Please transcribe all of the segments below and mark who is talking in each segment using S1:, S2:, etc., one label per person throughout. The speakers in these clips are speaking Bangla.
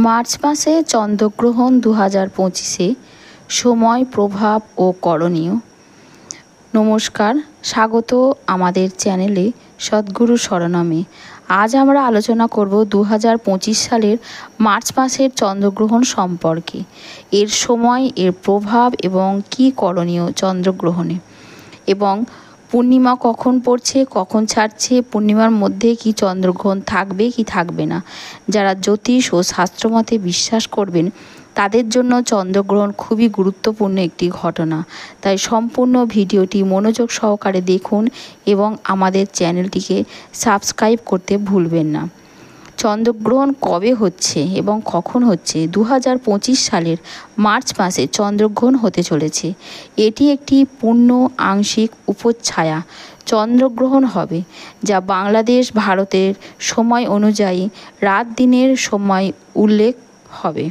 S1: মার্চ মাসে চন্দ্রগ্রহণ 2025-এ সময়, প্রভাব ও করণীয়। নমস্কার, স্বাগত আমাদের চ্যানেলে সদ্গুরু শরণমে। আজ আমরা আলোচনা করব 2025 সালের মার্চ মাসের চন্দ্রগ্রহণ সম্পর্কে, এর সময়, এর প্রভাব এবং কী করণীয় চন্দ্রগ্রহণে, এবং পূর্ণিমা কখন পড়ছে, কখন ছাড়ছে, পূর্ণিমার মধ্যে কি চন্দ্রগ্রহণ থাকবে কি থাকবে না। যারা জ্যোতিষ ও শাস্ত্রমতে বিশ্বাস করবেন তাদের জন্য চন্দ্রগ্রহণ খুবই গুরুত্বপূর্ণ একটি ঘটনা। তাই সম্পূর্ণ ভিডিওটি মনোযোগ সহকারে দেখুন এবং আমাদের চ্যানেলটিকে সাবস্ক্রাইব করতে ভুলবেন না। চন্দ্রগ্রহণ কবে হচ্ছে এবং কখন হচ্ছে? 2025 সালের মার্চ মাসে চন্দ্রগ্রহণ হতে চলেছে। এটি একটি পূর্ণ আংশিক উপচ্ছায়া চন্দ্রগ্রহণ হবে, যা বাংলাদেশ ভারতের সময় অনুযায়ী রাত দিনের সময় উল্লেখ হবে।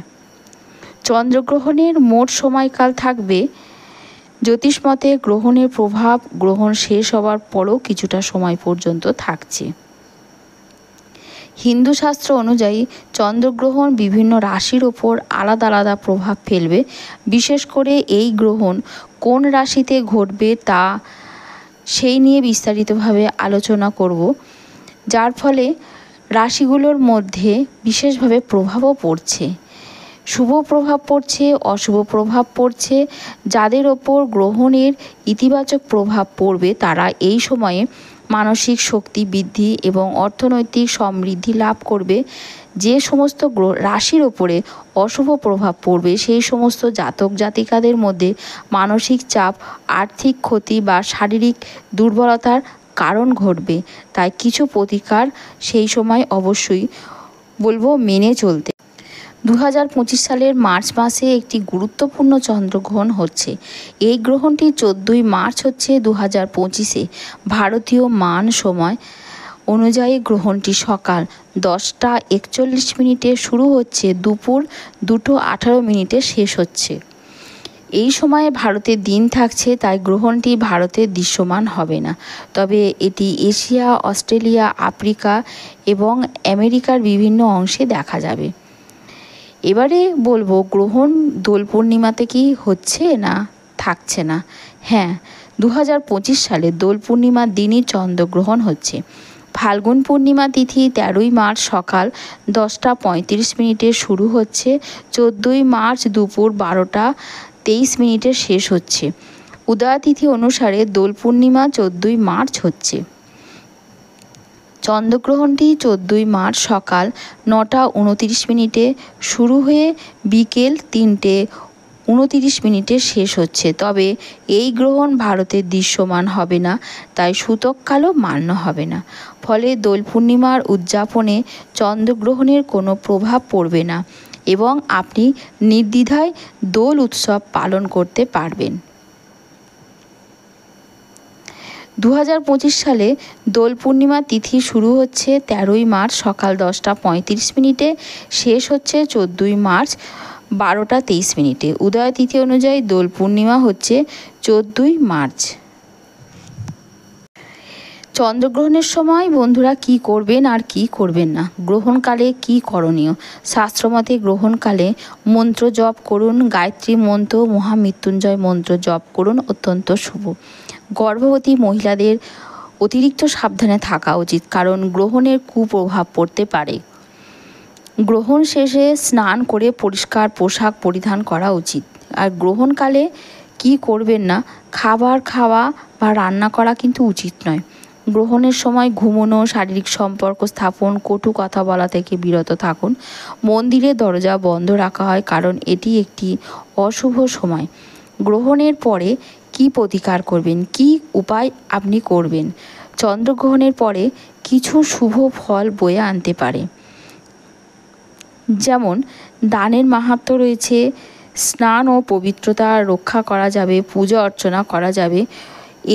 S1: চন্দ্রগ্রহণের মোট সময়কাল থাকবে জ্যোতিষমতে গ্রহণের প্রভাব গ্রহণ শেষ হওয়ার পরও কিছুটা সময় পর্যন্ত থাকছে। হিন্দু শাস্ত্র অনুযায়ী চন্দ্রগ্রহণ বিভিন্ন রাশির ওপর আলাদা আলাদা প্রভাব ফেলবে। বিশেষ করে এই গ্রহণ কোন রাশিতে ঘটবে তা সেই নিয়ে বিস্তারিতভাবে আলোচনা করব, যার ফলে রাশিগুলোর মধ্যে বিশেষভাবে প্রভাবও পড়ছে। শুভ প্রভাব পড়ছে, অশুভ প্রভাব পড়ছে। যাদের ওপর গ্রহণের ইতিবাচক প্রভাব পড়বে তারা এই সময়ে মানসিক শক্তি বৃদ্ধি এবং অর্থনৈতিক সমৃদ্ধি লাভ করবে। যে সমস্ত রাশির ওপরে অশুভ প্রভাব পড়বে সেই সমস্ত জাতক জাতিকাদের মধ্যে মানসিক চাপ, আর্থিক ক্ষতি বা শারীরিক দুর্বলতার কারণ ঘটবে। তাই কিছু প্রতিকার সেই সময় অবশ্যই বলবো মেনে চলতে। 2025 সালের মার্চ মাসে একটি গুরুত্বপূর্ণ চন্দ্রগ্রহণ হচ্ছে। এই গ্রহণটি 14ই মার্চ হচ্ছে 2025-এ ভারতীয় মান সময় অনুযায়ী। গ্রহণটি সকাল 10:41 শুরু হচ্ছে, দুপুর 2:18 শেষ হচ্ছে। এই সময়ে ভারতের দিন থাকছে, তাই গ্রহণটি ভারতে দৃশ্যমান হবে না। তবে এটি এশিয়া, অস্ট্রেলিয়া, আফ্রিকা এবং আমেরিকার বিভিন্ন অংশে দেখা যাবে। এবারে বলবো গ্রহণ দোল পূর্ণিমাতে কি হচ্ছে না থাকছে না। হ্যাঁ, 2025 সালে দোল পূর্ণিমার দিনই চন্দ্রগ্রহণ হচ্ছে। ফাল্গুন পূর্ণিমা তিথি 13ই মার্চ সকাল 10:35 শুরু হচ্ছে, 14ই মার্চ দুপুর 12:23 শেষ হচ্ছে। উদয় তিথি অনুসারে দোল পূর্ণিমা 14ই মার্চ হচ্ছে। চন্দ্রগ্রহণটি 14ই মার্চ সকাল 9:29 শুরু হয়ে বিকেল 3:29 শেষ হচ্ছে। তবে এই গ্রহণ ভারতে দৃশ্যমান হবে না, তাই সূতককালও মান্য হবে না। ফলে দোল পূর্ণিমার উদযাপনে চন্দ্রগ্রহণের কোনো প্রভাব পড়বে না এবং আপনি নির্দ্বিধায় দোল উৎসব পালন করতে পারবেন। 2025 সালে দোল পূর্ণিমা তিথি শুরু হচ্ছে 13ই মার্চ সকাল 10:35 শেষ হচ্ছে 14ই মার্চ 12:23। উদয় তিথি অনুযায়ী দোল পূর্ণিমা হচ্ছে 14ই মার্চ। চন্দ্রগ্রহণের সময় বন্ধুরা কি করবেন আর কি করবেন না, গ্রহণকালে কি করণীয়। শাস্ত্রমতে গ্রহণকালে মন্ত্র জপ করুন, গায়ত্রী মন্ত্র, মহামৃত্যুঞ্জয় মন্ত্র জপ করুন, অত্যন্ত শুভ। গর্ভবতী মহিলাদের অতিরিক্ত সাবধানে থাকা উচিত, কারণ গ্রহণের কুপ্রভাব পড়তে পারে। গ্রহণ শেষে স্নান করে পরিষ্কার পোশাক পরিধান করা উচিত। আর গ্রহণকালে কি করবেন না, খাবার খাওয়া বা রান্না করা কিন্তু উচিত নয়। গ্রহণের সময় ঘুমোনো, শারীরিক সম্পর্ক স্থাপন, কটু কথা বলা থেকে বিরত থাকুন। মন্দিরের দরজা বন্ধ রাখা হয়, কারণ এটি একটি অশুভ সময়। গ্রহণের পরে কি প্রতিকার করবেন, কি উপায় আপনি করবেন? চন্দ্রগ্রহণের পরে কিছু শুভ ফল বয়ে আনতে পারে, যেমন দানের মাহাত্ম্য রয়েছে, স্নান ও পবিত্রতা রক্ষা করা যাবে, পূজা অর্চনা করা যাবে।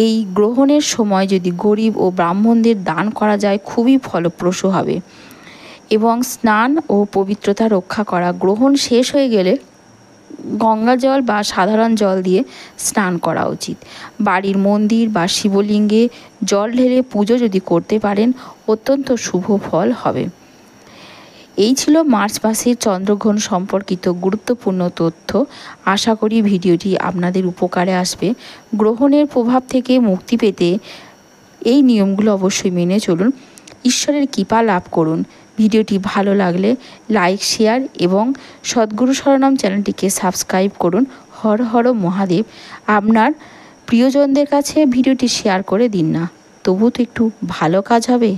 S1: এই গ্রহণের সময় যদি গরিব ও ব্রাহ্মণদের দান করা যায় খুবই ফলপ্রসূ হবে। এবং স্নান ও পবিত্রতা রক্ষা করা, গ্রহণ শেষ হয়ে গেলে গঙ্গা জল বা সাধারণ জল দিয়ে স্নান করা উচিত। বাড়ির মন্দির বা শিবলিঙ্গে জল ঢেলে পুজো যদি করতে পারেন অত্যন্ত শুভ ফল হবে। এই ছিল মার্চ মাসের চন্দ্রগ্রহণ সম্পর্কিত গুরুত্বপূর্ণ তথ্য। আশা করি ভিডিওটি আপনাদের উপকারে আসবে। গ্রহণের প্রভাব থেকে মুক্তি পেতে এই নিয়মগুলো অবশ্যই মেনে চলুন, ঈশ্বরের কৃপা লাভ করুন। ভিডিওটি ভালো লাগলে লাইক, শেয়ার এবং সদ্গুরু শরণম চ্যানেলটিকে সাবস্ক্রাইব করুন। হর হর মহাদেব। আপনার প্রিয়জনদের কাছে ভিডিওটি শেয়ার করে দিন না, তবু তো একটু ভালো কাজ হবে।